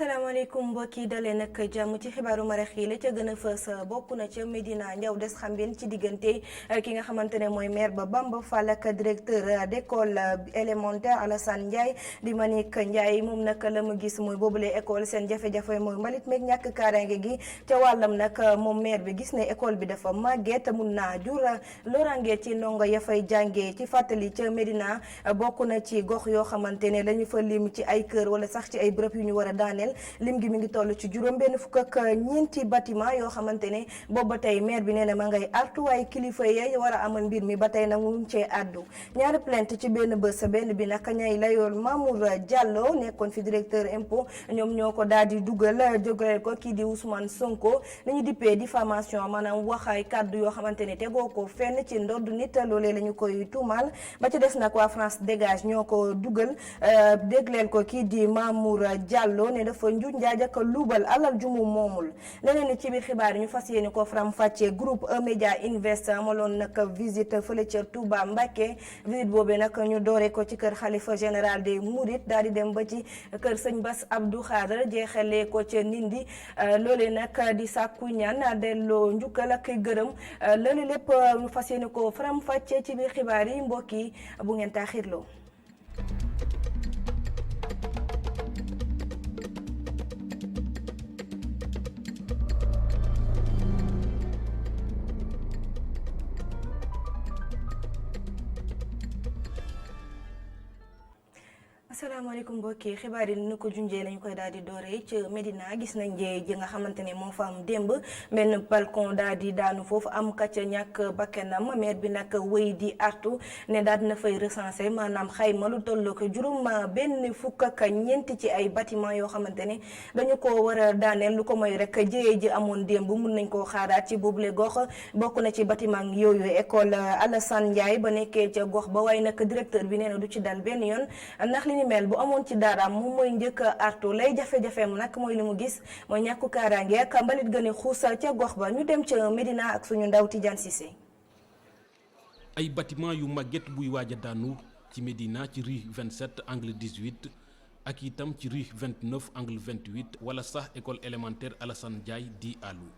asalaamaaleykum mbokk yi dalee nag jàmm ci xibaaru marax yi la ca gën a fës bokk na ca Medina Ndiaw des xam ngeen ci diggante ki nga xamante ne mooy maire ba Bamba Fall ak directeur d'école élémentaire Alassane Ndiaye di Manik Ndiaye moom nag la mu gis mooy boobule école seen jafe-jafe mooy mbalit meeg ñàkk kaaraange gi ca wàllam nag moom maire bi gis ne école bi dafa màgget mun naa jur loraange ci ndongo ya fay jàngee ci fàttali ca Medina bokk na ci gox yoo xamante ne lañu fa lim ci ay kër wala sax ci ay bërëb yu ñu war a daaneel lim gi mi ngi toll ci juróom benn fukk ak ñeenti bâtiment yoo xamante ne boobu ba tey maire bi nee na ma ngay artu waaye kilifa yi war a amal mbir mi ba tey nag mu cee àddu ñaari plainte ci benn bés benn bi nag ñay layool Mamour Diallo nekkoon fi directeur impôt ñoom ñoo ko daal di dugal jógaleel ko kii di Ousmane Sonko nañu dippee diffamation maanaam waxaay kàddu yoo xamante ne tegoo ko fenn ci ndodd nit loolee la ñu koy tuumaal ba ci des nag waa France dégage ñoo ko dugal dégleel ko kii di Mamour Diallo ne dafa njuuj njaaj ak luubal alal ju mu moomul leneen ci biir xibaar yi ñu fas yéene ko faram fàccee groupe E-Media Invest amaloon nag visite fële ca Touba Mbacké visite boobee nag ñu doore ko ci kër xalifa général des Mourides daal di dem ba ci kër sëñ Bass Abdou Khadre jeexalee ko ca Ndindi loolee nag di sàkku ñaan delloo njukkal ak gërëm loolu lépp ñu fas yéene ko faram fàccee ci biir xibaar yi mbokk yi bu ngeen taaxirloo. asalaamaaleykum mbokki xibaar yi ni ko junjee lañu koy daal di dooree ci Medina gis nañ ji nga xamante ne moo fa am démb benn balcon daal di daanu foofu am kàcc ñàkk bakkanam maire bi nag wéy di artu ne daal dina fay recenser maanaam xayma lu tolloo ko juróom benn fukk ak ñeent ci ay bâtiment yoo xamante ne dañu ko war a daaneel lu ko mooy rek jëyee ji amoon démb mun nañ koo xaaraat ci boobule gox bokk na ci bâtiment yooyu école Alassane Ndiaye ba nekkee ca gox ba waaye nag directeur bi nee na du ci dal benn yoon ndax li mel bu amoon ci daaraam moom mooy njëkk a artu lay jafe-jafeem nag mooy li mu gis mooy ñàkku kaaraange ak mbalit gën a xuusa ca gox ba ñu dem ca Medina ak suñu ndaw Tidiane Cissé. ay bâtiment yu màgget buy waaj a daanu ci Medina ci rue 27 angle 18 ak itam ci rue 29 angle 28 wala sax école élémentaire Alassane Ndiaye di àllu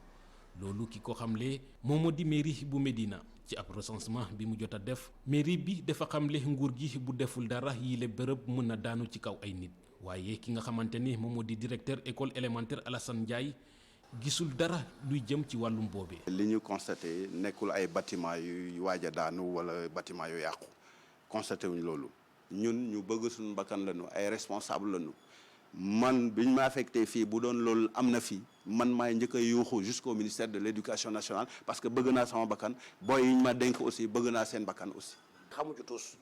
loolu ki ko xamle moom moo di mairie bu Medina. ci ab recensement bi mu jot a def mairie bi dafa xamle nguur gi bu deful dara yile bërëb mën na daanu ci kaw ay nit waaye ki nga xamante ni moom moo di directeur école élémentaire Alassane Ndiaye gisul dara luy jëm ci wàllum boobee. li ñu constaté nekkul ay bâtiment yu waaj a daanu wala bâtiment yu yàqu constaté wuñ loolu ñun ñu bëgg suñu bakkan lañu ay responsable lañu man biñ ma affecté fii bu doon loolu am na fii man maay njëkk a yuuxu jusqu'au ministère de l'éducation nationale parce que bëgg naa sama bakkan booy yi ñu ma dénk aussi bëgg naa seen bakkan aussi. xamu ci tous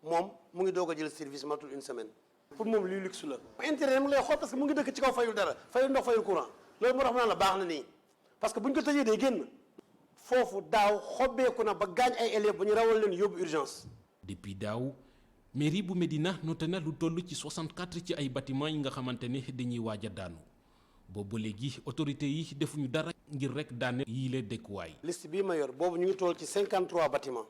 moom mu ngi doog a jël service matul une semaine. pour moom lii luxe la. intérêt mu lay xool parce que mu ngi dëkk ci kaw fayul dara fayul ndox fayul courant loolu moo tax mu naan la baax na nii parce que buñ ko tëjee day génn foofu daaw xobbeeku na ba gaañ ay élèves bu ñu rawal leen yóbbu urgence. depuis daaw. mairie bu Medina noté na lu toll ci 64 ci ay bâtiment yi nga xamante ne dañuy waaj a daanu boobu léegi autorités yi defuñu dara ngir rek daane yii lee dëkkuwaay. liste bii ma yor boobu ñu ngi toll ci 53 bâtiments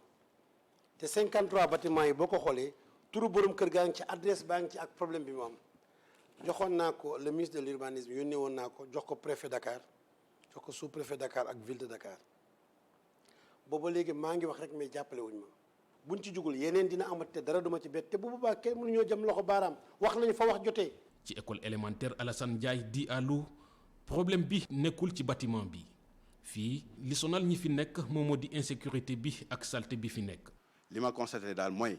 te 53 bâtiments yi boo ko xoolee turu borom kër gaa ngi ci adresse baa ngi ci ak problème bi mu am joxoon naa ko le ministre de l'urbanisme yónnee woon naa ko jox ko préfet Dakar jox ko sous préfet Dakar ak ville de Dakar booba léegi maa ngi wax rek mais jàppale wuñ ma. buñ ci jugul yeneen dina amat te dara duma ci bett te bu boobaa kenn mënuñoo jëm loxo baaraam wax lañu fa wax jotee. ci école élémentaire Alassane Ndiaye di àllu problème bi nekkul ci bâtiment bi fii li sonal ñi fi nekk moom moo di insécurité bi ak saleté bi fi nekk. li ma constaté daal mooy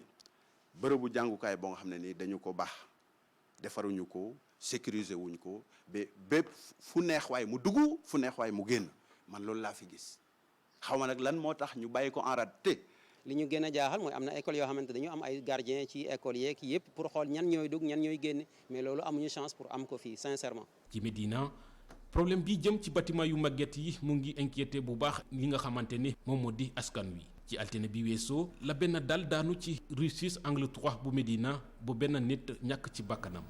bërëbu jàngukaay boo nga xam ne nii dañu ko baax defaruñu ko sécuriser wuñ ko ba bépp fu neex waay mu dugg fu neex waay mu génn man loolu laa fi gis xaw ma nag lan moo tax ñu bàyyi ko en rade te. li ñu gën a jaaxal mooy am na école yoo xamante dañu am ay gardien ci école yeeg yëpp pour xool ñan ñooy dugg ñan ñooy génn mais loolu amuñu chance pour am ko fii sincèrement. ci Medina problème bi jëm ci bâtiment yu màgget yi mu ngi inquiété bu baax li nga xamante ni moom moo di askan wi. ci altine bi weesoo la benn dal daanu ci rue 6 angle 3 bu Medina bu benn nit ñàkk ci bakkanam.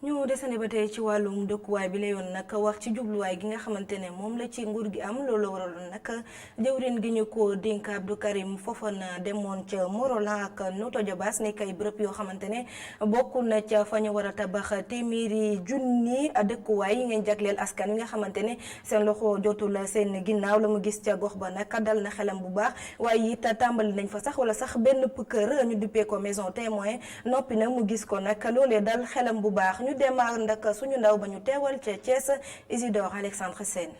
ñu desandi ba tey ci wàllum dëkkuwaay bi la yoon nag wax ci jubluwaay gi nga xamante ne moom la ci nguur gi am loolu waraloon nag jëwrin gi ñu ko dénk Abdou Karim Fofana demoon ca Morolan ak Notto Diobass nekk ay bërëb yoo xamante ne bokk na ca fa ñu war a tabax téeméeri junni dëkkuwaay yi ngeen jagleel askan wi nga xamante ne seen loxo jotul seen ginnaaw la mu gis ca gox ba nag dal na xelam bu baax waaye it tàmbali nañ fa sax wala sax benn kër ñu duppee ko maison témoin noppi na mu gis ko nag loolee dal xelam bu baax. ñu démarre ndak suñu ndaw ba ñu teewal ca Thiès Isidore Alexandre Sène.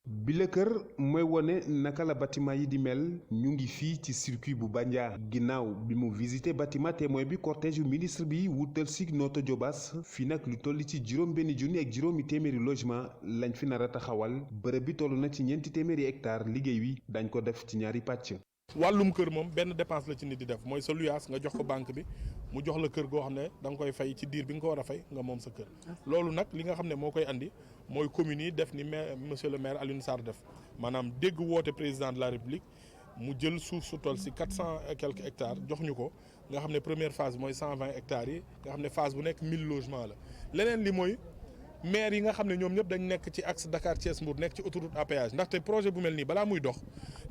bi la kër mooy wone naka la bâtiment yi di mel ñu ngi fii ci circuit bu Bandia ginnaaw bi mu visité bâtiment témoin bi cortège yu ministre bi wutal si Notto Diobass fii nag lu toll ci juróom benn junni ak juróomi téeméeri logement lañ fi nar a taxawal bërëb bi toll na ci ñeenti téeméeri hectare liggéey wi dañ ko def ci ñaari pàcc. wàllum kër moom benn dépense la ci nit di def mooy sa luyaas nga jox ko banque bi mu jox la kër goo xam ne da nga koy fay ci diir bi nga ko war a fay nga moom sa kër loolu nag li nga xam ne moo koy andi mooy communes yi def ni monsieur le maire Alioune Sarr def maanaam dégg woote président de la république mu jël suuf su toll si 400 et quelques hectares jox ñu ko nga xam ne première phase mooy 120 hectares yi nga xam ne phase bu nekk 1000 logements la leneen li mooy maire yi nga xam ne ñoom ñëpp dañ nekk ci axe Dakar Thiès Mbour nekk ci autoroute à péage ndaxte projet bu mel nii balaa muy dox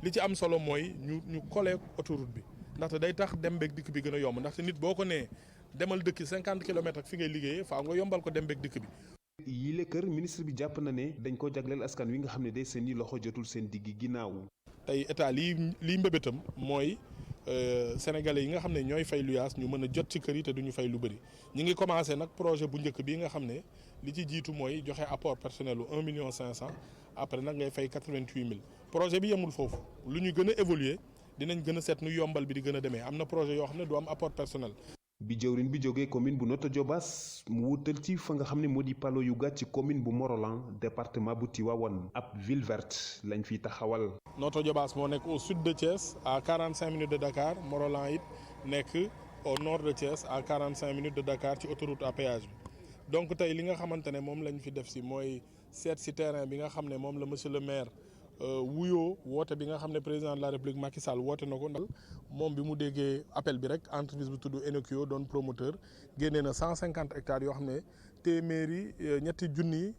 li ci am solo mooy ñu collé autoroute bi ndaxte day tax dem beeg dikk bi gën a yomb ndaxte nit boo ko nee demal dëkk 50 kilomètres ak fi ngay liggéeyee faaw nga yombal ko dem beeg dikk bi. yile kër ministre bi jàpp na ne dañ ko jagleel askan wi nga xam ne day seen i loxo jotul seen digg ginnaaw. tey état lii mbébétam mooy sénégalais yi nga xam ne ñooy fay luyaas ñu mën a jot ci kër yi te duñu fay lu bëri ñi ngi commencé nag projet bu njëkk bi nga xam ne li ci jiitu mooy joxe apport personnel lu 1 million 500 après nag ngay fay 88 000 projet bi yemul foofu lu ñu gën a évoluer dinañ gën a seet nu yombal bi di gën a demee am na projet yoo xam ne du am apport personnel. bi jëwrin bi jógee commune bu Notto Diobass mu wutal ci fa nga xam ne moo di Palo Youga ci commune bu Morolan département bu Tivaouane ab ville verte lañ fiy taxawal. Notto Diobass moo nekk au sud de Thiès à 45 minutes de Dakar Morolan it nekk au nord de Thiès à 45 minutes de Dakar ci autoroute à péage bi donc tey li nga xamante ne moom lañ fi def si mooy seet si terrain bi nga xam ne moom la monsieur le maire wuyoo woote bi nga xam ne président de la république Macky Sall woote na ko ndax moom bi mu déggee appel bi rek entreprise bu tudd Enokio doon promoteur génnee na 150 hectares yoo xam ne téeméeri ñetti junni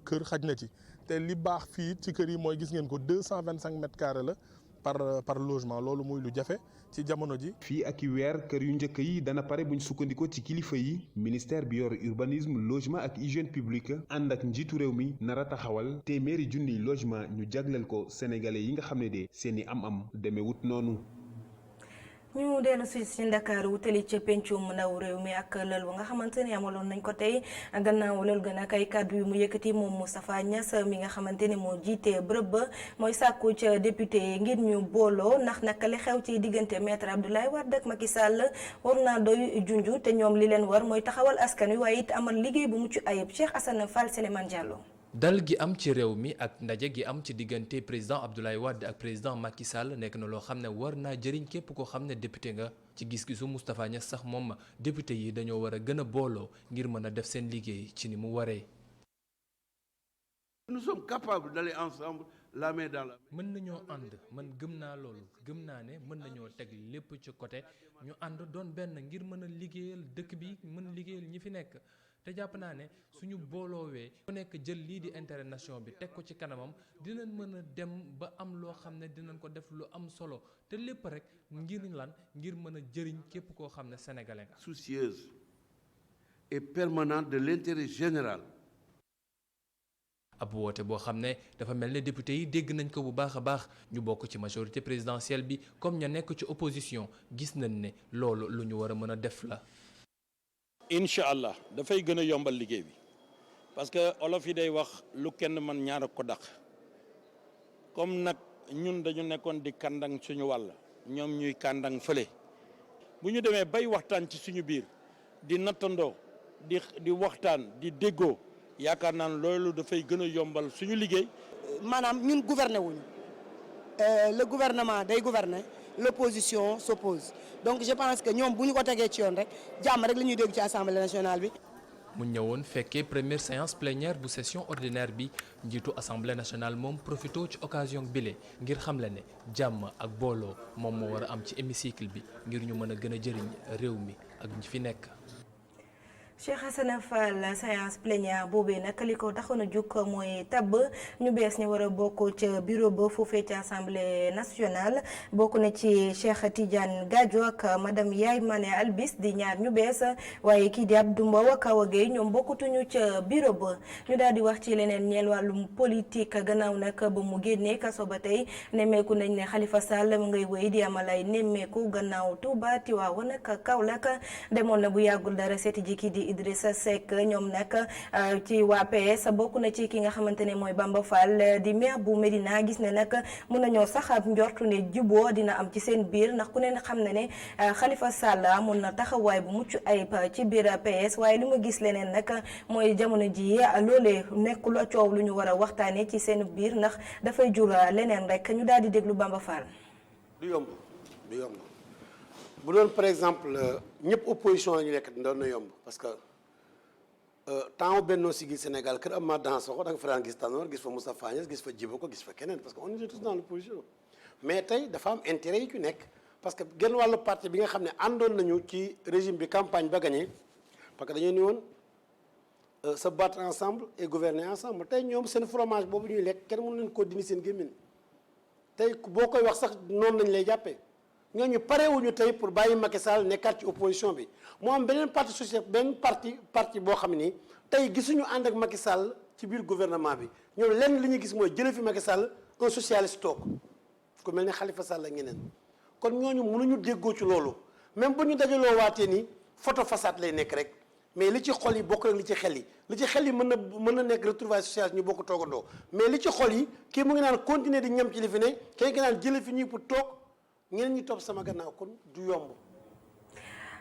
kër xaj na ci te li baax fii ci kër yi mooy gis ngeen ko 225 mètres carrés la par logement loolu muy lu jafe ci jamono ji. fii ak i weer kër yu njëkk yi dana pare buñ sukkandikoo ci kilifa yi ministère bi yor urbanisme logement ak hygiène publique ànd ak njiitu réew mi nar a taxawal téeméeri junniy logement ñu jagleel ko sénégalais yi nga xam ne de seeni am-am demewut noonu. ñu dellu si Ndakaaru wutali ca pencum ndaw réew mi ak lël wa nga xamante ne amaloon nañ ko tey gannaaw lël ga nag ay kàddu yu mu yëkkati moom Moustapha Niass mi nga xamante ne moo jiite bërëb ba mooy sàkku ca député ngir ñu booloo ndax nag li xew ci diggante maître Abdoulaye Wade ak Macky Sall war naa doy junju te ñoom li leen war mooy taxawal askan wi waaye it amal liggéey bu mucc ayib Cheikh Assane Fall Sélémane Diallo. dal gi am ci réew mi ak ndaje gi am ci diggante président Abdoulaye Wade ak président Macky Sall nekk na loo xam ne war naa jëriñ képp koo xam ne député nga ci gis-gisu Moustapha Niass sax moom député yi dañoo war a gën a booloo ngir mën a def seen liggéey ci ni mu waree. Nous sommes capables d'aller ensemble la main dans la main. mën nañoo ànd man gëm naa loolu gëm naa ne mën nañoo teg lépp ci côté ñu ànd doon benn ngir mën a liggéeyal dëkk bi mën liggéeyal ñi fi nekk. te jàpp naa ne suñu booloowee ku nekk jël lii di intérêt nation bi teg ko ci kanamam dinañ mën a dem ba am loo xam ne dinañ ko def lu am solo te lépp rek ngir lan ngir mën a jëriñ képp koo xam ne sénégalais nga. Soucieuse et permanente de l'intérêt général. ab woote boo xam ne dafa mel ne député yi dégg nañ ko bu baax a baax ñu bokk ci majorité présidentielle bi comme ña nekk ci opposition gis nañ ne loolu lu ñu war a mën a def la. incha allah dafay gën a yombal liggéey bi parce que olof yi day wax lu kenn man ñaar ko dàq comme nag ñun dañu nekkoon di kàndang suñu wàll ñoom ñuy kàndang fële bu ñu demee bay waxtaan ci suñu biir di nattandoo di waxtaan di déggoo yaakaar naa loolu dafay gën a yombal suñu liggéey. maanaam ñun gouverner wuñu le gouvernement day gouverner. L'opposition s'oppose donc je pense que ñoom bu ñu ko tegee ci yoon rek jàmm rek la ñuy dégg ci assemblée nationale bi. mu ñëwoon fekkee première séance plénière bu session ordinaire bi njiitu assemblée nationale moom profito ci occasion bile ngir xamle ne jàmm ak booloo moom moo war a am ci hémicycle bi ngir ñu mën a gën a jëriñ réew mi ak ñi fi nekk. Cheikh Hassana Fall séance plénière boobee nag li ko taxoon a jug mooy tabb ñu bees ñi war a bokk ca bureau ba foofee ci assemblée nationale bokk na ci Cheikh Tidiane Gadio ak madame Yaye Mané Albis di ñaar ñu bees waaye kii di Abdou Mbow ak Awa Gueye ñoom bokkutuñu ca bureau ba ñu daal di wax ci leneen ñeel wàllum politique gannaaw nag ba mu génnee kaso ba tey nemmeeku nañ ne Khalifa Sall mu ngay wéy di amal ay nemmeeku gannaaw Touba Tivaouane ak Kaolack demoon na bu yàggul dara seeti ji kii di Idrissa Seck ñoom nag ci waa PS bokk na ci ki nga xamante ne mooy Bamba Fall di maire bu Médina gis ne nag mun nañoo sax ab njortu ne juboo dina am ci seen biir ndax ku ne xam na ne Khalifa Sall amoon na taxawaay bu mucc ayib ci biir PS waaye li ma gis leneen nag mooy jamono ji loolee nekkul coow lu ñu war a waxtaanee ci seen biir ndax dafay jur leneen rek ñu daal di déglu Bamba Fall. du yomb bu doon par exemple ñëpp opposition la ñu nekk doon na yomb parce que temps Benno Siggil Sénégal kër Amath Dansokho da nga fa daan gis Tanor gis fa Moustapha Niasse gis fa Djibo ko gis fa keneen parce que on était tous dans l'opposition mais tey dafa am intérêt yi ci nekk parce que genn wàllu parti bi nga xam ne àndoon nañu ci régime bi campagne ba gagné parce que dañoo ni woon se battre ensemble et gouverner ensemble tey ñoom seen fromage boobu ñuy lekk kenn mënu leen koo dindi seen gémmiñ tey boo koy wax sax noonu lañ lay jàppee ñooñu parewuñu tey pour bàyyi Macky Sall nekkaat ci opposition bi moo am beneen parti société benn parti boo xam ni tey gisuñu ànd ak Macky Sall ci biir gouvernement bi ñoom lenn li ñu gis mooy jële fi Macky Sall un socialiste toog ku mel ne Khalifa Sall ak ñeneen kon ñooñu mënuñu déggoo ci loolu même bu ñu dajaloo waatee ni photo façade lay nekk rek mais li ci xol yi bokk rek li ci xel yi mën na nekk retrouvailles sociales ñu bokk toogandoo mais li ci xol yi kii mu ngi naan continuer di ñam ci li fi ne kenn ki naan jële fi ñuy pour toog ñeneen ñi topp sama gannaaw kon du yomb.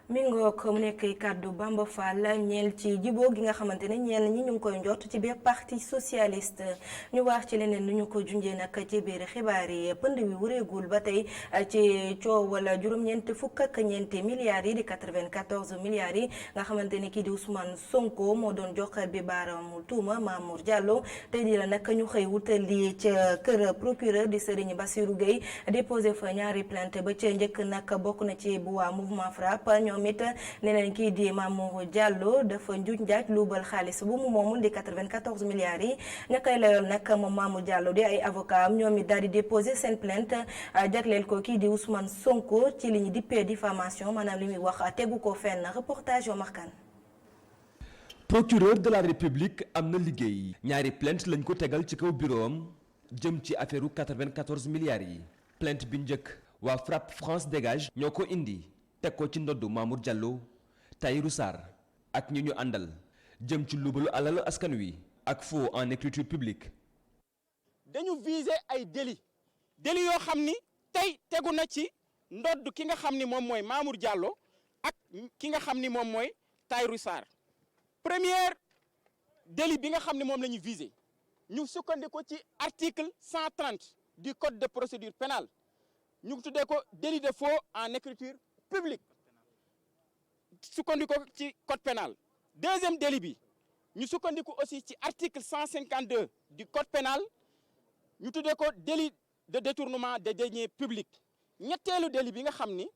mi ngoog mu nekk kàddu Bamba Fall ñeel ci jiboo gi nga xamante ne ñenn ñi ñu ngi koy njort ci biir parti socialiste ñu wax ci leneen nu ñu ko junjee nag ci biir xibaar yi pënd wi wureegul ba tey ci coowal juróom-ñeent fukk ak ñeenti milliards yi di 94 milliards yi nga xamante ne kii di Ousmane Sonko moo doon joxar bi baaraamu tuuma Mamour Diallo tey di la nag ñu xëy wutali ca kër procureur di Serigne Bassirou Gueye déposé fa ñaari plainte ba ca njëkk nag bokk na ci bu waa mouvement FRAPP mit neneen kii di Mamour Diallo dafa njuuj njaaj luubal xaalis bu mu moomul di 94 milliards yi ña koy layool nag moom Mamour Diallo di ay avocat am ñoom it daal di déposé seen plainte jagleel ko kii di Ousmane Sonko ci li ñu dippee diffamation maanaam li muy wax tegu ko fenn reportage yoo markan procureur de la république am na liggéey ñaari plainte lañ ko tegal ci kaw bureau am jëm ci affaire u 94 milliards yi plainte bi njëkk waa FRAPP France Dégage ñoo ko indi teg ko ci ndoddu Mamour Diallo Tahirou Sarr ak ñi ñu àndal jëm ci lubalu alalu askan wi ak faux en écriture publique. dañu viser ay délits yoo xam ni tey tegu na ci ndodd ki nga xam ni moom mooy Mamour Diallo ak ki nga xam ni moom mooy Tahirou Sarr premier délit bi nga xam ni moom la ñu viser ñu sukkandiku ci article 130 du code de procédure pénale ñu tuddee ko délit de faux en écriture public sukkandiku ci code pénal deuxième délit bi ñu sukkandiku aussi ci article 152 du code pénal ñu tuddee ko délit de détournement des deniers publics ñetteelu délit bi nga xam ni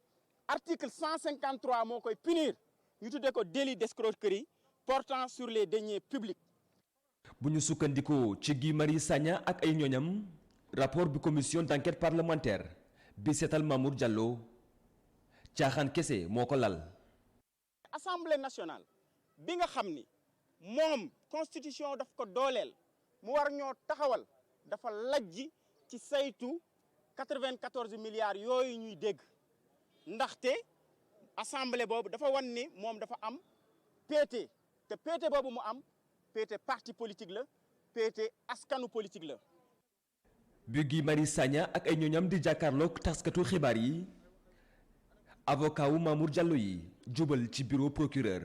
article 153 moo koy punir ñu tuddee ko délit d'escroquerie portant sur les deniers publics. bu ñu sukkandikoo ci Guy Marius Sagna ak ay ñooñam rapport bi commission d'enquête parlementaire bi seetal Mamour Diallo caaxaan kese moo ko lal. Assemblée nationale bi nga xam ni moom constitution daf ko dooleel mu war ñoo taxawal dafa lajji ci saytu 94 milliards yooyu ñuy dégg ndaxte assemblée boobu dafa wan ni moom dafa am péete te péete boobu mu am péete parti politique la péete askanu politique la. bi Guy Marius Sagna ak ay ñooñam di jàkkaarloog taskatu xibaar yi. avocat wu Mamour Diallo yi jubal ci bureau procureur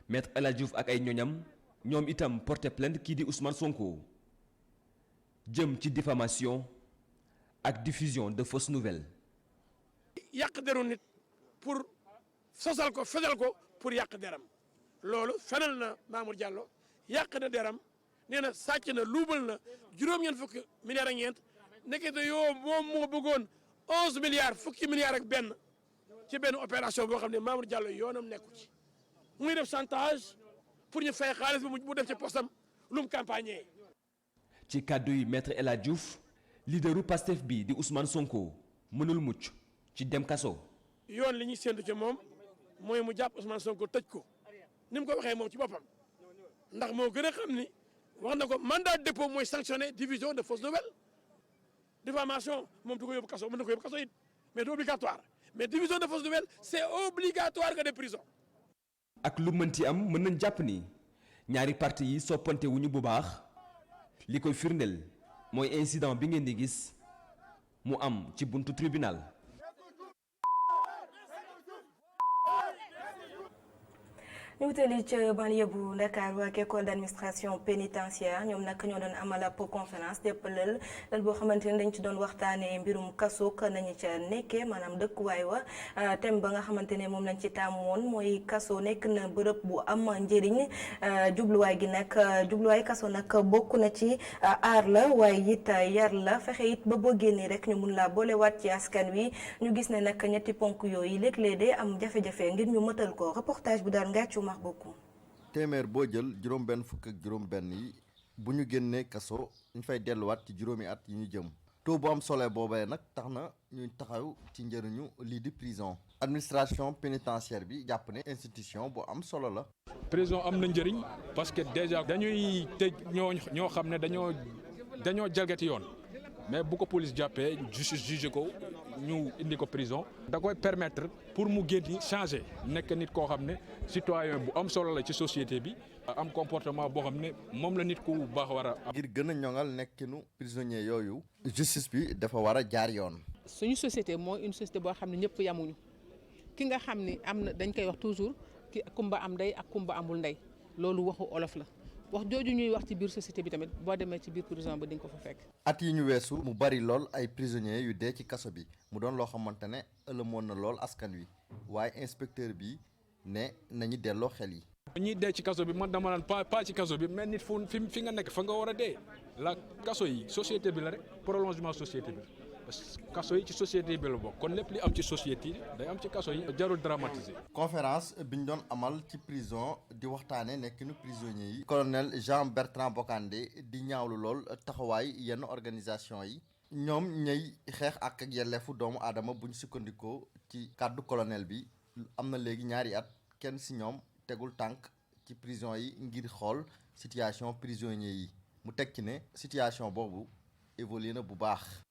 maître El Hadji Diouf ak ay ñoñam ñoom itam porté plainte kii di Ousmane Sonko jëm ci diffamation ak diffusion de fausses nouvelles. yàq deru nit pour sosal ko fedal ko pour yàq deram loolu fenal na Mamour Diallo yàq na deram nee na sàcc na luubal na juróom-ñeent fukki milliards ak ñeent nekkete yoo moom moo bëggoon 11 milliards fukki milliards ak benn ci benn opération boo xam ne Mamour Diallo yoonam nekku ci muy def chantage pour ñu fay xaalis bi mu def ci postam lu mu campagne. ci kàddu yi maître El Hadj Diouf leaderu Pastef bi di Ousmane Sonko mënul mucc ci dem kaso. yoon li ñuy séntu ci moom mooy mu jàpp Ousmane Sonko tëj ko ni mu ko waxee moom ci boppam ndax moo gën a xam ni wax na ko mandat de dépôt mooy sanctionné division de fausses nouvelles diffamation moom du ko yóbbu kaso mën na ko yóbbu kaso it mais du obligatoire mais division de fausses nouvelles c'est obligatoire que de prison. ak lu mënti am mën nañ jàpp ni ñaari parti yi soppante wuñu bu baax li koy firndeel mooy incident bi ngeen di gis mu am ci buntu tribunal. ñu wutali ca banlieue bu Dakar waa école d'administration pénitentiaire ñoom nag ñoo doon amal ab conférence déppalal lal boo xamante ne dañ ci doon waxtaanee mbirum kaso nañu ca nekkee maanaam dëkkuwaay wa thème ba nga xamante ne moom lañ ci tàmmoon mooy kaso nekk na bërëb bu am njëriñ jubluwaay gi nag jubluwaay kaso nag bokk na ci aar la waaye it yar la fexe it ba boo génnee rek ñu mun laa boolewaat ci askan wi ñu gis ne nag ñetti ponk yooyu léeg-léeg de am jafe-jafe ngir ñu mëtal ko reportage bu daal ngàccu téeméer boo jël juróom-benn fukk ak juróom-benn yi bu ñu génnee kaso ñu fay delluwaat ci juróomi at yi ñu jëm taux bu am solo boobee nag tax na ñuy taxaw ci njëriñu lii di prison administration pénitentiaire bi jàpp ne institution bu am solo la. prison am na njëriñ parce que déjà dañuy tëj ñoo xam ne dañoo jalgati yoon mais bu ko police jàppee justice jugé ko ñu indi ko prison da koy permettre pour mu génn changer nekk nit koo xam ne citoyen bu am solo la ci société bi am comportement boo xam ne moom la nit ku baax war a am. ngir gën a ñoŋal nekkinu prisonnier yooyu justice bi dafa war a jaar yoon. suñu société mooy une société boo xam ne ñëpp yamuñu ki nga xam ni am na dañ koy wax toujours ki kumba am ndey ak kumba amul ndey loolu waxu olof la. wax jooju ñuy wax ci biir société bi tamit boo demee ci biir prison ba di nga ko fa fekk. at yi ñu weesu mu bari lool ay prisonniers yu dee ci kaso bi mu doon loo xamante ne ëllëmoon na lool askan wi waaye inspecteur bi ne nañu delloo xel yi. ñiy dee ci kaso bi man dama naan pas ci kaso bi mais nit fi nga nekk fa nga war a dee la kaso yi société bi la rek prolongement société bi parce que kaso yi ci société bi la bokk kon lépp li am ci société day am ci kaso yi jarul dramatiser. conférence bi ñu doon amal ci prison di waxtaane nekkinu prisonniers yi. colonel Jean Bertrand Bocandé di ñaawlu lool taxawaay yenn organisation yi ñoom ñay xeex ak yelleefu doomu aadama bu ñu sukkandikoo ci kàddu colonel bi am na léegi ñaari at kenn si ñoom tegul tànk ci prison yi ngir xool situation prisonniers yi mu teg ci ne situation boobu évolué na bu baax.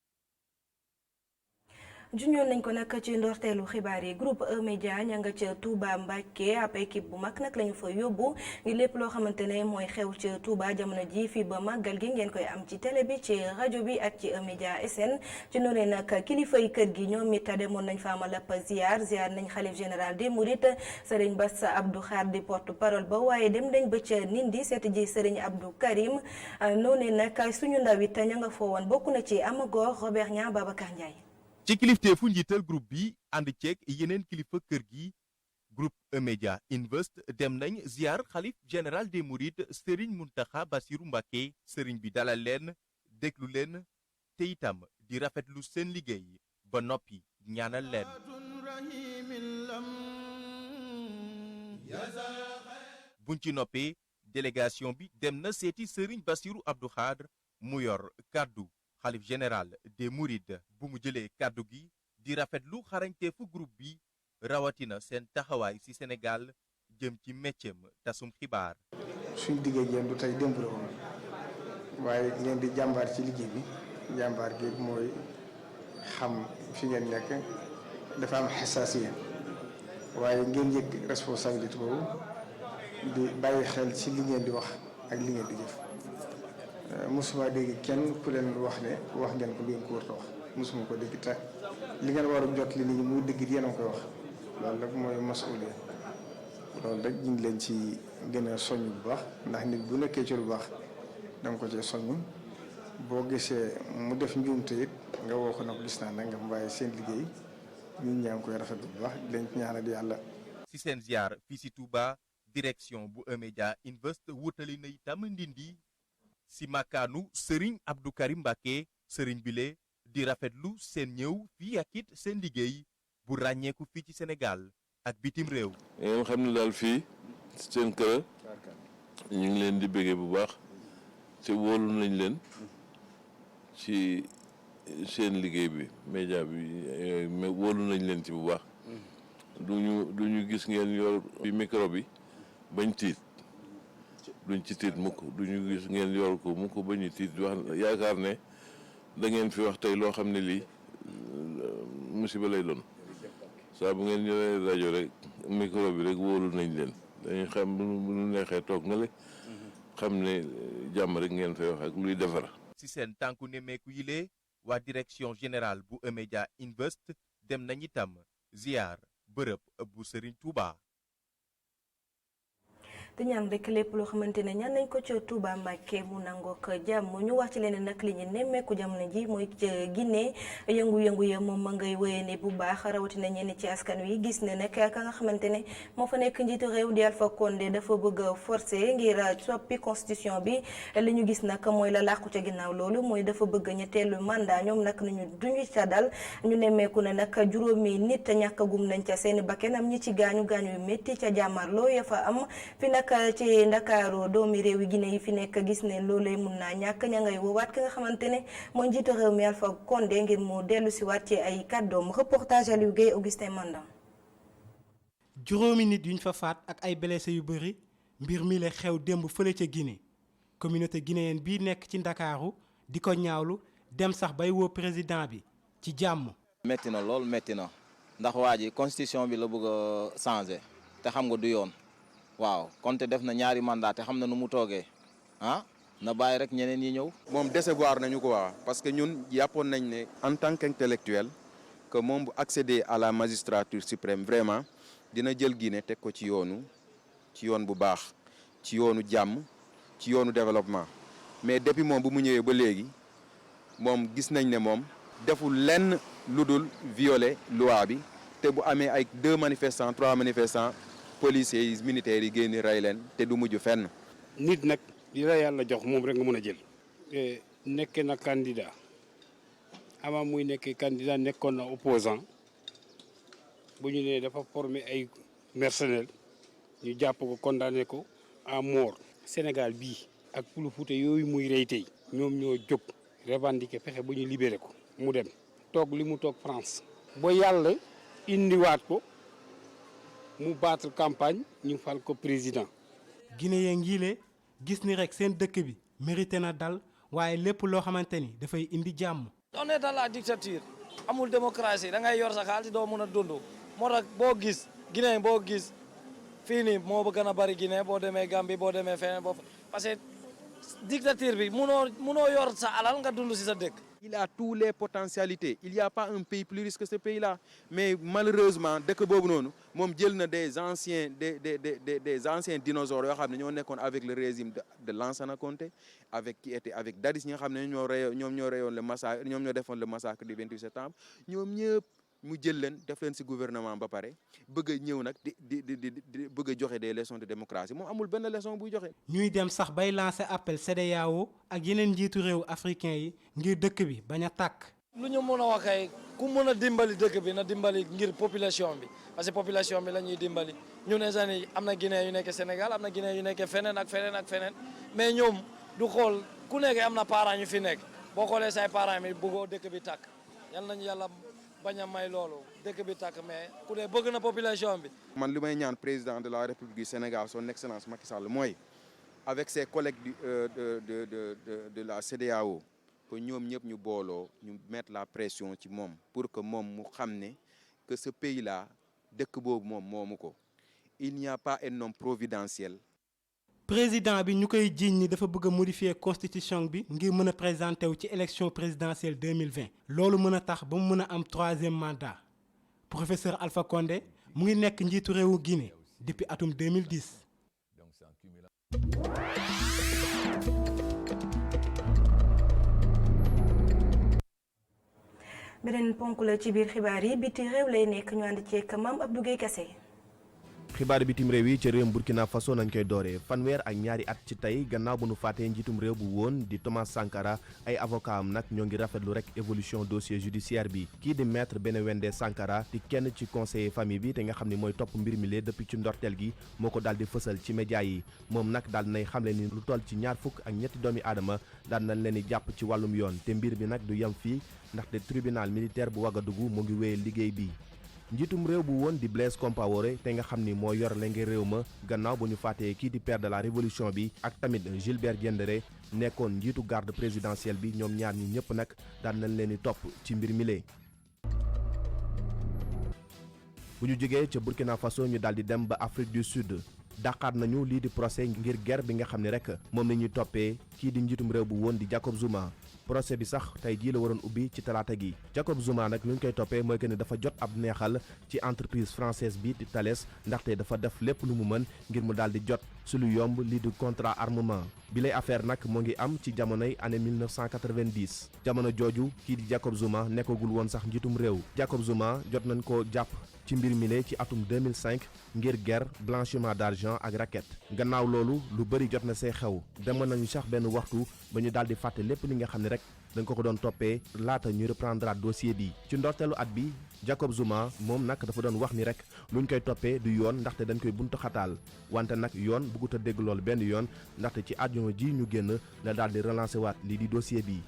juñoon nañ ko nag ci ndorteelu xibaar yi groupe E-Media ña nga ca Touba Mbacké ab équipe bu mag nag la ñu fa yóbbu ngir lépp loo xamante ne mooy xew ca Touba jamono ji fii ba màggal gi ngeen koy am ci télé bi ci rajo bi ak ci E-Media SN ci noonu nag kilifa yi kër gi ñoom it demoon nañ fa amal ab ziar nañ xalif général des Mourides Serigne Bass Abdou Khadre porte parole ba waaye dem nañ ba ca Nindi seeti ji Serigne Abdou Karim noonu nag suñu ndaw it ña nga foo woon bokk na ci Amagor Robert Niang Babacar Ndiaye. ci kilifteefu njiital groupe bi ànd ceeg yeneen kilifa kër gi groupe E-Media Invest dem nañ ziar xalif général des Mourides Serigne Mountakha Bassirou Mbacké Serigne bi dalal leen déglu leen te itam di rafetlu seen liggéey ba noppi ñaanal leen. buñ ci noppee délégation bi dem na seeti Serigne Bassirou Abdou Khadre mu yor kàddu xalif général des Mourides bu mu jëlee kàddu gi di rafetlu xarañteefu groupe bi rawatina seen taxawaay ci Sénégal jëm ci métier tasum xibaar. suñ diggee yéen du tey démb la woon waaye ngeen di jàmbaar ci liggéey bi jàmbaar gi mooy xam fi ngeen nekk dafa am xasaasiya waaye ngeen yëg responsabilité boobu di bàyyi xel ci li ngeen di wax ak li ngeen di jëf. mosuma dégg kenn ku leen wax ne wax ngeen ko lu ngeen ko war a wax mosuma ko dégg te li ngeen war a jot li nit ñi muy dégg yéen a koy wax loolu rek mooy masuuliya loolu rek ñu ngi leen ci gën a soññ bu baax ndax nit bu nekkee ci lu baax da nga ko cee soññ boo gisee mu def njuumte it nga woo ko nag gis naa nag nga bàyyi seen liggéey ñun ñaa ngi koy rafetlu bu baax di leen ñaanal yàlla. ci seen ziar fii ci Touba direction bu E-Media Invest wutali na itam Ndindi. si makaanu Serigne Abdou Karim Mbacké Serigne bile di rafetlu seen ñëw fii ak it seen liggéey bu ràññeeku fii ci Sénégal ak bitim réew. ngeen xam ne daal fii seen kër ñu ngi leen di bëggee bu baax te wóolu nañ leen ci seen liggéey bi média bi wóolu nañ leen ci bu baax. duñu gis ngeen yor micro bi bañ tiit duñ ci tiit mukk duñu gis ngeen yor ko mukk bañu tiit wax yaakaar ne da ngeen fi wax tey loo xam ne lii musiba lay doon saa bu ngeen yoree rajo rek micro bi rek wóolu nañ leen dañuy xam bu nu neexee toog nga le xam ne jàmm rek ngeen fay wax ak luy defar. ci seen tànku nemmeeku yile waa direction générale bu E-Media Invest dem nañ itam ziar bërëb bu Serigne Touba. di ñaan rek lépp loo xamante ne ñaan nañ ko ca Touba Mbacké mu nangook jàmm ñu wax ci leneen nag li ñu nemmeeku jamono ji mooy ca Guinée yëngu-yëngu ya moom ma ngay wéyee ne bu baax rawatina ñenn ci askan wi gis ne nag ka nga xamante ne moo fa nekk njiitu réew di Alpha Condé dafa bëgg a forcer ngir soppi constitution bi li ñu gis nag mooy la làqu ca ginnaaw loolu mooy dafa bëgg ñetteelu mandat ñoom nag ñu duñu ca dal ñu nemmeeku ne nag juróomi nit ñàkkagum nañ ca seeni bakkan am ñi ci gaañu yu métti ca jàmmarloo ya fa am fi nag ci Ndakaaru doomi réew yi Guinée yi fi nekk gis ne loolee mun naa ñàkk ña ngay woowaat ki nga xamante ne mooy njiitu réew mi Alpha Condé ngir mu dellu si waat ci ay kàddoom reportage Aliou Guèye Augustin Mandan. juróomi nit yuñ fa faat ak ay blessé yu bëri mbir mi la xew démb fële ca Guinée communauté guinéenne bii nekk ci Ndakaaru di ko ñaawlu dem sax bay woo président bi ci jàmm. metti na lool metti na ndax waa ji constitution bi la bëgg a changer te xam nga du yoon. waaw Conté def na ñaari mandat te xam na nu mu toogee na bàyyi rek ñeneen ñi ñëw. moom décevoir nañu ko waa parce que ñun jàppoon nañ ne en tant qu'intellectuel que moom bu accéder à la magistrature suprême vraiment dina jël Guinée teg ko ci yoon bu baax ci yoonu jàmm ci yoonu développement mais depuis moom bu mu ñëwee ba léegi moom gis nañ ne moom deful lenn lu dul violer loi bi te bu amee ay 2 manifestants 3 manifestants. policiers yi militaires yi génn rey leen te du mujj fenn. nit nag li la yàlla jox moom rek nga mën a jël. nekkee na candidat avant muy nekkee candidat nekkoon na opposant bu ñu nee dafa former ay mercenaires ñu jàpp ko condamné ko à mort. Sénégal bii ak Pulu Fuuta yooyu muy rey tey ñoom ñoo jóg revendiquer fexe ba ñu libéré ko mu dem toog li mu toog France. ba yàlla indiwaat ko. mu battre campagne ñu fal ko président. Guinéen ngiile gis ni rek seen dëkk bi mérité na dal waaye lépp loo xamante ni dafay indi jàmm. on est dans la dictature amul démocratie da ngay yor sa xaalis doo mën a dund moo tax boo gis Guinée boo gis fii nii moo gën a bari Guinée boo demee Gambie boo demee feneen boo parce que dictature bi munoo yor sa alal nga dund si sa dëkk. Il a toutes les potentialités. Il n'y a pas un pays plus riche que ce pays-là. Mais malheureusement, dès que Bob moom jël na des anciens dinosaures yoo xam ne ñoo nekkoon avec le régime de Lansana Conté avec Dadis ñi nga xam ne ñoom ñoo reyoon le massacre ñoom ñoo defoon le massacre du 28 septembre ñoom ñëpp mu jël leen def leen ci gouvernement ba pare bëgg a ñëw nag di bëgg a joxe des leçons de démocratie moom amul benn leçon buy joxe. ñuy dem sax bay lancer appel CEDEAO ak yeneen njiitu réew africain yi ngir dëkk bi bañ a tàkk. lu ñu mën a waxee ku mën a dimbali dëkk bi na dimbali ngir population bi parce que population bi la ñuy dimbali ñun instant am na Guinée yu nekk Sénégal am na Guinée yu nekk feneen ak feneen mais ñoom du xool ku nekk am na parents ñu fi nekk boo xoolee say parents mi bëggoo dëkk bi tàkk yal nañu yàlla bañ a may loolu dëkk bi tàkk mais ku ne bëgg na population bi. man li may ñaan président de la République du Sénégal son excellence Macky Sall mooy avec ses collègues de la CEDEAO que ñoom ñëpp ñu booloo ñu mettre la pression ci moom pour que moom mu xam ne que ce pays là dëkk boobu moom moomu ko il n'y a pas un homme providentiel. président bi ñu koy jiiñ ni dafa bëgg a modifier constitution bi ngir mën a présenter wu ci élection présidentielle 2020 loolu mën a tax ba mu mën a am 3e mandat professeur Alpha Condé mu ngi nekk njiitu réewu Guinée depuis atum 2010. beneen ponk la ci biir xibaar yi biti réew lay nekk ñu ànd ceeg Mame Abdou Guèye Kassé. xibaar bitim réew yi ca réewum Burkina Faso nañ koy dooree fanweer ak ñaari at ci tey gannaaw bu nu faatee njiitum réew bu woon di Thomas Sankara ay avocat am nag ñoo ngi rafetlu rek évolution dossier judiciaire bi kii di maître Benewende Sankara di kenn ci conseiller famille bi te nga xam ne mooy topp mbir mi lee depuis ci ndorteel gi moo ko daal di fësal ci média yi moom nag daal nay xamle ni lu toll ci ñaar fukk ak ñetti doomi aadama daal nañ leen di jàpp ci wàllum yoon te mbir bi nag du yem fii ndaxte tribunal militaire bu Ouagadougou mu ngi wéyal liggéey bi njiitum réew bu woon di Blaise Compaoré te nga xam ni moo yor lenge réew ma gannaaw bu ñu fàttee kii di père de la révolution bi ak tamit Gilbert Diendéré nekkoon njiitu garde présidentielle bi ñoom ñaar ñi ñëpp nag daan nañ leen di topp ci mbir mi lee bu ñu jógee ca Burkina Faso ñu daal di dem ba Afrique du Sud dàqaat nañu lii di procès ngir guerre bi nga xam ne rek moom la ñuy toppee kii di njiitum réew bu woon di Jacob Zuma procès bi sax tey jii la waroon ubbi ci talaata gi Jacob Zuma nag lu ñu koy toppee mooy que ne dafa jot ab neexal ci entreprise française bi di Thales ndaxte dafa def lépp lu mu mën ngir mu daal di jot su lu yomb lii di contrat armement bi lay affaire nag moo ngi am ci jamonoy année 1990 jamono jooju kii di Jacob Zuma nekkagul woon sax njiitum réew Jacob Zuma jot nañ ko jàpp ci mbir mi ci atum 2005 ngir guerre blanchiment d'argent ak racket gannaaw loolu lu bëri jot na say xew demoon nañu sax benn waxtu ba ñu daal di fàtte lépp li nga xam ne rek dañ ko doon toppee laata ñu reprendre dossier bi ci ndorteelu at bi Jacob Zuma moom nag dafa doon wax ni rek luñ koy toppee du yoon ndaxte dañ koy buntu xataal wante nag yoon bëggut a dégg loolu benn yoon ndaxte ci àjjuma ji ñu génn la daal di relancer waat lii di dossier bi.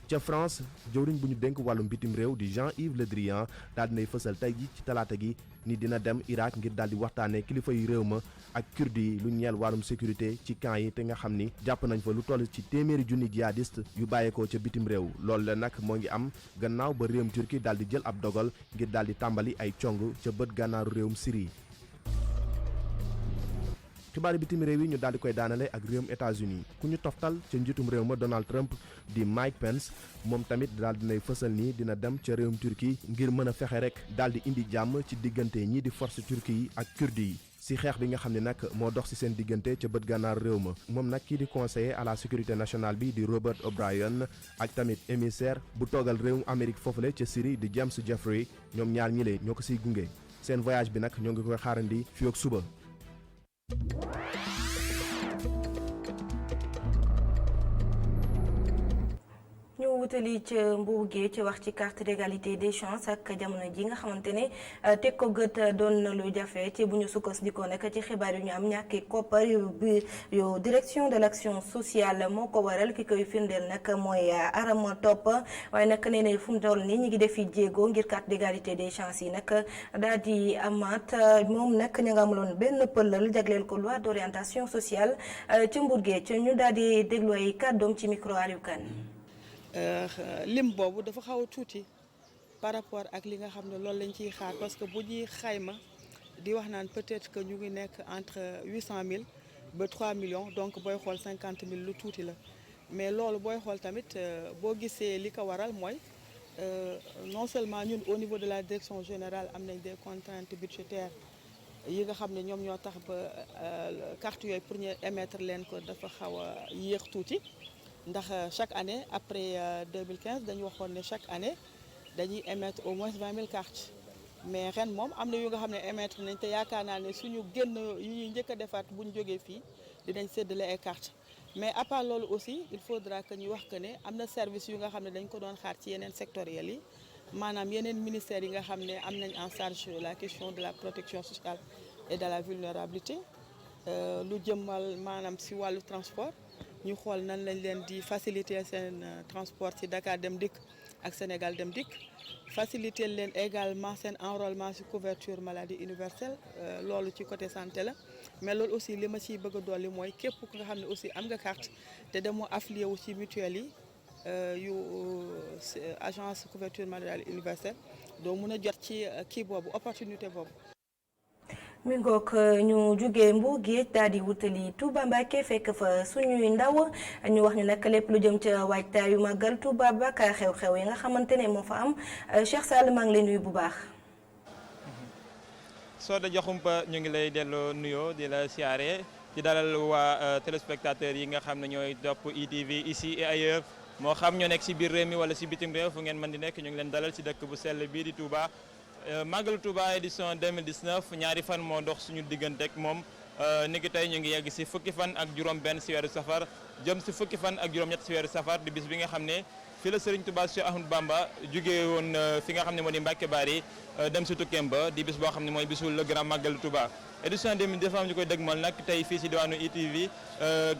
ca France jëwriñ bu ñu dénk wàllum bitim réew di Jean-Yves Le Drian daal dinay fësal tey ji ci talaata gi ni dina dem Irak ngir daal di waxtaanee kilifa yu réew ma ak kurdi yi lu ñeel wàllum sécurité ci camp yi te nga xam ni jàpp nañ fa lu toll ci téeméeri junni jihadiste yu bàyyeekoo ca bitim réew loolu la nag moo ngi am gannaaw ba réewum Turquie daal di jël ab dogal ngir daal di tàmbali ay cong ca bët gànnaaru réewum Syrie. xibaari bitim réew yi ñu daal di koy daanale ak réewum États-Unis ku ñu toftal ca njiitum réew ma Donald Trump di Mike Pence moom tamit daal dinay fësal ni dina dem ca réewum Turquie ngir mën a fexe rek daal di indi jàmm ci diggante ñii di force turque yi ak kurdi yi si xeex bi nga xam ne nag moo dox si seen diggante ca bët gànnaar réew ma moom nag kii di conseiller à la sécurité nationale bi di Robert O'Brien ak tamit émissaire bu toogal réewum Amérique foofule ca Syrie di James Jeffrey ñoom ñaar ñi ñoo ko siy gunge seen voyage bi nag ñoo ngi koy xaarandi fii ak suba. ñu wutali ca Mbour gi ci wax ci carte d'égalité des chances ak jamono ji nga xamante ne teg ko gët doon na lu jafe ci bu ñu sukkandikoo nekk ci xibaar yu ñu am ñàkki koppar yu direction de l'action sociale moo ko waral ki koy firndeel nag mooy Arama Top waaye nag nee na fu mu toll nii ñu ngi defi jéego ngir carte d'égalité des chances yi nag daal di amaat moom nag ña nga amuloon benn pëlal jagleel ko loi d'orientation sociale ci Mbour gi ci ñu daal di déglu ay kàddoom ci micro Aliou Kane. lim boobu dafa xaw a tuuti par rapport ak li nga xam ne loolu lañ ciy xaar parce que bu ñuy xayma di wax naan peut-être que ñu ngi nekk entre 800 000 ba 3 millions donc booy xool 50 000 lu tuuti la mais loolu booy xool tamit boo gisee li ko waral mooy non seulement ñun au niveau de la direction générale am nañ des contraintes budgétaires yi nga xam ne ñoom ñoo tax ba carte yooyu pour ñu émettre leen ko dafa xaw a yéex tuuti. ndax chaque année après 2015 dañu waxoon ne chaque année dañuy émettre au moins 20 000 cartes mais ren moom am na yu nga xam ne émettre nañ te yaakaar naa ne suñu génn yu ñuy njëkk a defaat bu ñu jógee fii dinañ séddale ay cartes mais à part loolu aussi il faudra que ñu wax que ne am na service yu nga xam ne dañ ko doon xaar ci yeneen sectoriels yi maanaam yeneen ministères yi nga xam ne am nañ en charge la question de la protection sociale et de la vulnérabilité lu jëmmal maanaam si wàllu transport. ñu xool nan lañ leen di faciliter seen transport ci Dakar Dem Dikk ak Sénégal Dem Dikk faciliter leen également seen enrôlement ci couverture maladie universelle loolu ci côté santé la mais loolu aussi li ma ciy bëgg a dolli mooy képp ku nga xam ne aussi am nga carte te demoo affilié wu ci mutuelle yi yu agence couverture maladie universelle doo mun a jot ci kii boobu opportunité boobu. mi ngoog ñu jugee Mbour géej daal di wutali Touba Mbacké fekk fa suñuy ndaw ñu wax ñu nag lépp lu jëm ca waajtaayu màggal Touba ba ka xew-xew yi nga xamante ne moo fa am Cheikh Sall maa ngi lay nuyu bu baax. Soda Diakhoumpa ñu ngi lay delloo nuyoo di la siyaare di dalal waa téléspectateurs yi nga xam ne ñooy topp ITV ici et ailleurs moo xam ñoo nekk si biir réew mi wala si bitim réew fu ngeen mën di nekk ñu ngi leen dalal si dëkk bu sell bii di Touba. Màggalu Touba édition 2019 ñaari fan moo dox suñu diggante ak moom niki tey ñu ngi yegg si fukki fan ak juróom-benn si weeru safar jëm si fukki fan ak juróom-ñett si weeru safar di bis bi nga xam ne fii la Serigne Touba Cheikh Ahmadou Bamba jugee woon fi nga xam ne moo di Mbacke Bari dem si tukkeem ba di bis boo xam ne mooy bisu le grand Màggalu Touba. édition 2019 ñu koy dëgmal nag tey fii si diwaanu ITV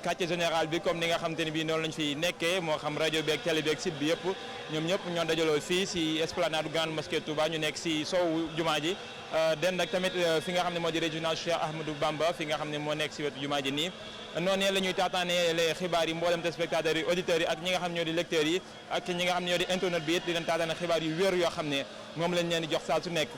quartier général bi comme ni nga xam te ne bii noonu lañ fi nekkee moo xam rajo bi ak télé bi ak site bi yëpp ñoom ñëpp ñoo dajaloo fii si esplanade grande mosquée Touba ñu nekk si sowu jumaa ji den nag tamit fi nga xam ne moo di régional Cheikh Ahmadou Bamba fi nga xam ne moo nekk si wetu jumaa ji nii noonu la ñuy taataanee les xibaar yi mboolem téléspectateurs yi auditeurs yi ak ñi nga xam ñoo di lecteurs yi ak ñi nga xam ne ñoo di internet bi it di leen taataane xibaar yu wér yoo xam ne moom lañ leen di jox saa su nekk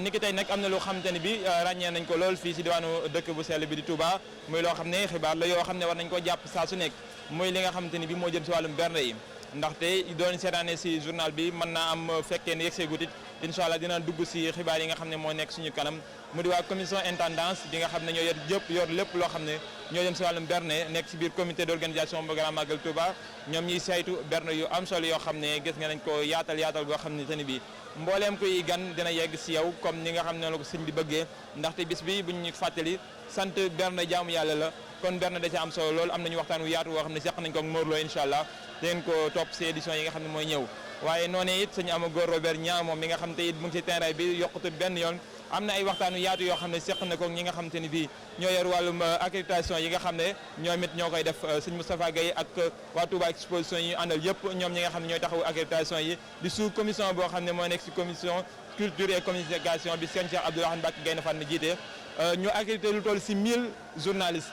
niki tey nag am na loo xamante ne bi ràññee nañ ko lool fii si diwaanu dëkk bu sell bi di Touba muy loo xam ne xibaar la yoo xam ne war nañ ko jàpp saa su nekk muy li nga xamante ni bi moo jëm si wàllum bernde yi ndaxte doon seetaane si journal bi mën naa am fekkee ne yegsee gutit incha allah dina dugg si xibaar yi nga xam ne moo nekk suñu kanam mu di waa commission intendance bi nga xam ne ñoo yor lépp loo xam ne ñoo jëm si wàllum berne nekk si biir comité d'organisation programme Magal Touba ñoom ñuy saytu berne yu am solo yoo xam ne gis nga nañ ko yaatal boo xam ne te ni bi mbooleem kuy gan dina yegg si yow comme ni nga xam ne la ko sëñ bi bëggee ndaxte bis bi bu ñu fàttali sant berne jaamu yàlla la kon berne da ci am solo loolu am nañu waxtaan wu yaatu woo xam ne seq nañ ko ak Mor Lo incha allah dangeen ko topp si édition yi nga xam ne mooy ñëw waaye noonu it sëñ Amagor Robert Niang moom mi nga xam te it mu ngi si terrain bi yokkutut benn yoon am na ay waxtaanu yaatu yoo xam ne seq na ko ñi nga xam te ni bii ñoo yor wàllum accréditation yi nga xam ne ñoom it ñoo koy def sëñ Moustapha Gueye ak waa Touba exposition yi àndal yëpp ñoom ñi nga xam ne ñooy taxawu accréditation yi di sous commission boo xam ne moo nekk si commission culture et communication bi sëñ Cheikh Abdoulaye Mbacke Gaïndé Fatma jiite ñu accrédité lu toll si 1000 journalistes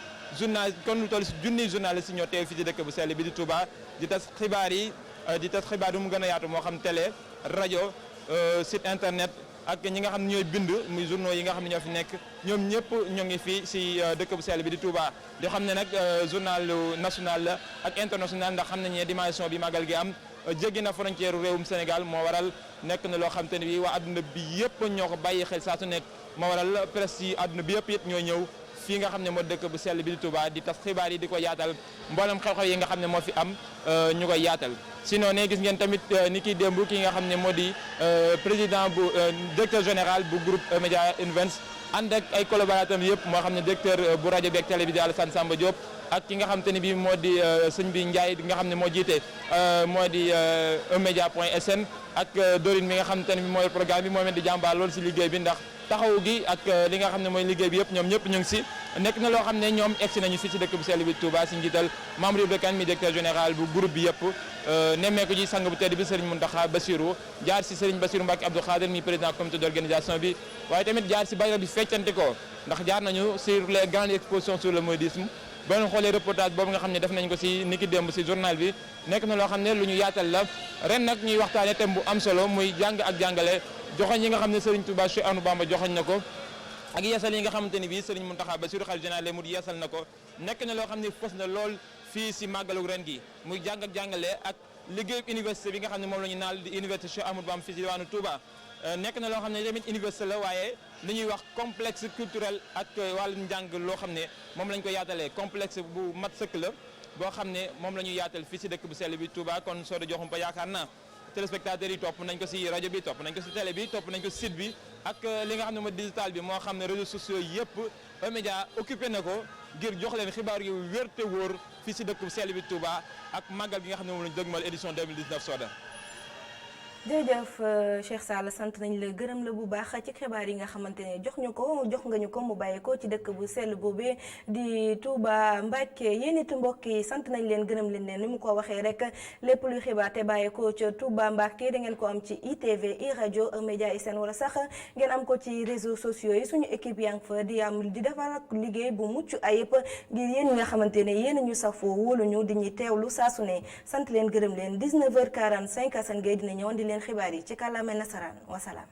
kon lu toll si junniy journalistes ñoo teew fii ci dëkk bu sell bi di Touba di tas xibaar yi mu gën a yaatu moo xam télé rajo site internet ak ñi nga xam ne ñooy bind muy journaux yi nga xam ne ñoo fi nekk ñoom ñëpp ñoo ngi fii si dëkk bu sell bi di Touba di xam ne nag journal national la ak international ndax xam nañ ne dimension bi magal gi am jéggi na frontière réewum Sénégal moo waral nekk na loo xam te ne bi waa adduna bi yëpp ñoo ko bàyyi xel saa su nekk moo waral presse yi adduna bi yëpp ñoo ñëw fii nga xam ne moo dëkk bu sell bi di Touba di tas xibaar yi di ko yaatal mboolem xew-xew yi nga xam ne moo fi am ñu koy yaatal sinon ne gis ngeen tamit ni kiy démb ki nga xam ne moo di président bu directeur général bu groupe Média Invents ànd ak ay collaborateurs yëpp moo xam ne directeur bu rajo bi ak télé bi di Alassane Samba Diop ak ki nga xam te ne bii moo di sëñ bi Ndiaye nga xam ne moo jiite moo di emedia.sn ak Dorine mi nga xam te ne bi mooy programme bi moom it di jàmbaar loolu si liggéey bi ndax taxawu gi ak li nga xam ne mooy liggéey bi yëpp ñoom ñëpp ñu ngi si nekk na loo xam ne ñoom egsi nañu fii si dëkk bu sell bi Touba si njiital Mamadou Ibra Kane mi directeur général bu groupe bi yëpp nemmeeku ji sang bu tedd bi Serigne Mountakha Bassirou jaar si Serigne Bassirou Mbacke Abdou Khadir mi président comité d'organisation bi waaye tamit jaar si bayra bi feccante ko ndax jaar nañu sur les grandes expositions sur le mouridisme ba ñu xoolee reportage boobu nga xam ne def nañ ko si niki démb si journal bi nekk na loo xam ne lu ñu yaatal la ren nag ñuy waxtaane thème bu am solo muy jàng ak jàngale joxoñ yi nga xam ne Serigne Touba Cheikh Ahmadou Bamba joxoñ na ko ak yeesal yi nga xamante ni bii Serigne Mountakha Bassirou xalifa général des mourides yeesal na ko nekk na loo xam ne fës na lool fii si màggalu ren gi muy jàng ak jàngale ak liggéeyu université bi nga xam ne moom la ñu naal di université Cheikh Ahmadou Bamba fii si diwaanu Touba nekk na loo xam ne tamit université la waaye li ñuy wax complexe culturel ak wàllum njàng loo xam ne moom lañ ko yaatalee complexe bu mat sëkk la boo xam ne moom la ñuy yaatal fii si dëkk bu sell bi Touba kon soo da joxum pa yaakaar naa téléspectateurs yi topp nañ ko si rajo bi topp nañ ko si télé bi topp nañ ko si site bi ak li nga xam ne mooy digital bi moo xam ne réseaux sociaux yëpp E-Média occupé na ko ngir jox leen xibaar yu wér te wóor fii si dëkk bu sell bi Touba ak màggal gi nga xam ne moom lañ dëgmal édition 2019 Soda. jërëjëf Cheikh Sall sant nañ la gërëm la bu baax ci xibaar yi nga xamante ne jox nga ñu ko mu bàyyi ko ci dëkk bu sell boobee di Touba Mbacke yéen it mbokk yi sant nañ leen gërëm leen ne ni mu ko waxee rek lépp luy xibaar te bàyyi ko ca Touba Mbacke da ngeen ko am ci ITV i rajo Média SN wala sax ngeen am ko ci réseaux sociaux yi suñu équipe yaa ngi fa di defar ak liggéey bu mucc ayib ngir yéen ñi nga xamante ne yéen ñu safoo wóolu ñu di ñu teewlu saa su ne sant leen gërëm leen 19h45 Assane Gueye dina ñëw di leen xibaar yi ci kàllaama nasaraan wasalaam